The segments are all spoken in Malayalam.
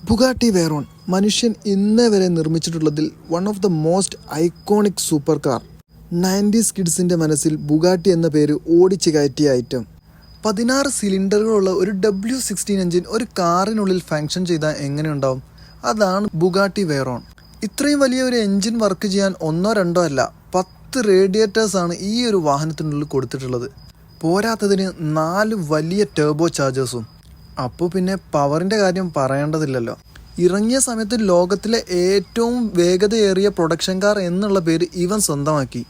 ബുഗാട്ടി വെയ്റോൺ മനുഷ്യൻ ഇന്നേ വരെ നിർമ്മിച്ചിട്ടുള്ളതിൽ one of the most iconic super car. 90s കിഡ്സിൻ്റെ മനസ്സിൽ ബുഗാട്ടി എന്ന പേര് ഓടിച്ചു കയറ്റിയ ഐറ്റം. 16 സിലിണ്ടറുകളുള്ള ഒരു W16 എഞ്ചിൻ ഒരു കാറിനുള്ളിൽ ഫങ്ഷൻ ചെയ്താൽ എങ്ങനെയുണ്ടാവും? അതാണ് ബുഗാട്ടി വെയ്റോൺ. ഇത്രയും വലിയ ഒരു എഞ്ചിൻ വർക്ക് ചെയ്യാൻ ഒന്നോ രണ്ടോ അല്ല 10 റേഡിയേറ്റേഴ്സാണ് ഈ ഒരു വാഹനത്തിനുള്ളിൽ കൊടുത്തിട്ടുള്ളത്. പോരാത്തതിന് 4 വലിയ ടർബോ ചാർജേഴ്സും. അപ്പോൾ പിന്നെ പവറിൻ്റെ കാര്യം പറയേണ്ടതില്ലല്ലോ. ഇറങ്ങിയ സമയത്ത് ലോകത്തിലെ ഏറ്റവും വേഗതയേറിയ പ്രൊഡക്ഷൻ കാർ എന്നുള്ള പേര് ഇവൻ സ്വന്തമാക്കി.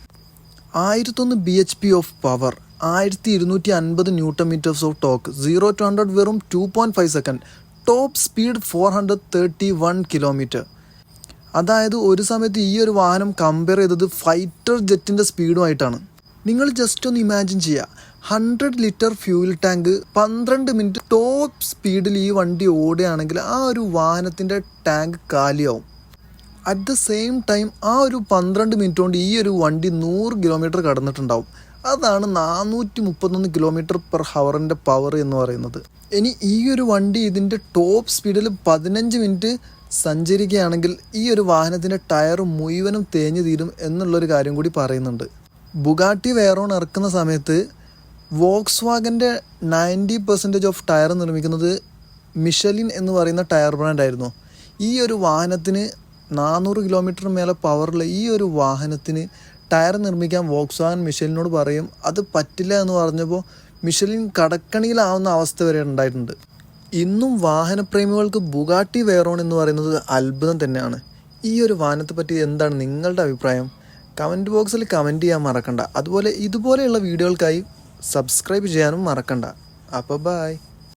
1001 bhp of power, 1250 newton metres of torque, 0 to 100 വെറും 2.5 സെക്കൻഡ്, ടോപ്പ് സ്പീഡ് 431 കിലോമീറ്റർ. അതായത് ഒരു സമയത്ത് ഈ ഒരു വാഹനം കമ്പയർ ചെയ്തത് ഫൈറ്റർ ജെറ്റിൻ്റെ സ്പീഡുമായിട്ടാണ്. നിങ്ങൾ ജസ്റ്റ് ഒന്ന് ഇമാജിൻ ചെയ്യുക, 100 litre fuel tank 12 minute top സ്പീഡിൽ ഈ വണ്ടി ഓടുകയാണെങ്കിൽ ആ ഒരു വാഹനത്തിൻ്റെ ടാങ്ക് കാലിയാവും. അറ്റ് ദ സെയിം ടൈം ആ ഒരു 12 മിനിറ്റ് കൊണ്ട് ഈ ഒരു വണ്ടി 100 കിലോമീറ്റർ കടന്നിട്ടുണ്ടാവും. അതാണ് 431 കിലോമീറ്റർ പെർ ഹവറിൻ്റെ പവർ എന്ന് പറയുന്നത്. ഇനി ഈ ഒരു വണ്ടി ഇതിൻ്റെ ടോപ്പ് സ്പീഡിൽ 15 മിനിറ്റ് സഞ്ചരിക്കുകയാണെങ്കിൽ ഈ ഒരു വാഹനത്തിൻ്റെ ടയർ മുഴുവനും തേഞ്ഞു തീരും എന്നുള്ളൊരു കാര്യം കൂടി പറയുന്നുണ്ട്. ബുഗാട്ടി വെയ്റോൺ ഇറക്കുന്ന സമയത്ത് വോക്സ് വാഗൻ്റെ 90% ഓഫ് ടയർ നിർമ്മിക്കുന്നത് മിഷലിൻ എന്ന് പറയുന്ന ടയർ ബ്രാൻഡായിരുന്നു. ഈ ഒരു വാഹനത്തിന് 400 കിലോമീറ്റർ മേലെ പവറുള്ള ഈ ഒരു വാഹനത്തിന് ടയർ നിർമ്മിക്കാൻ വോക്സ് വാഗൻ മിഷലിനോട് പറയും. അത് പറ്റില്ല എന്ന് പറഞ്ഞപ്പോൾ മിഷലിൻ കടക്കണിയിലാവുന്ന അവസ്ഥ വരെ ഉണ്ടായിട്ടുണ്ട്. ഇന്നും വാഹനപ്രേമികൾക്ക് ബുഗാട്ടി വെയ്റോൺ എന്ന് പറയുന്നത് അത്ഭുതം തന്നെയാണ്. ഈ ഒരു വാഹനത്തെ പറ്റി എന്താണ് നിങ്ങളുടെ അഭിപ്രായം? കമൻറ്റ് ബോക്സിൽ കമൻറ്റ് ചെയ്യാൻ മറക്കണ്ട. അതുപോലെ ഇതുപോലെയുള്ള വീഡിയോകൾക്കായി സബ്സ്ക്രൈബ് ചെയ്യാനും മറക്കണ്ട. അപ്പോൾ ബൈ.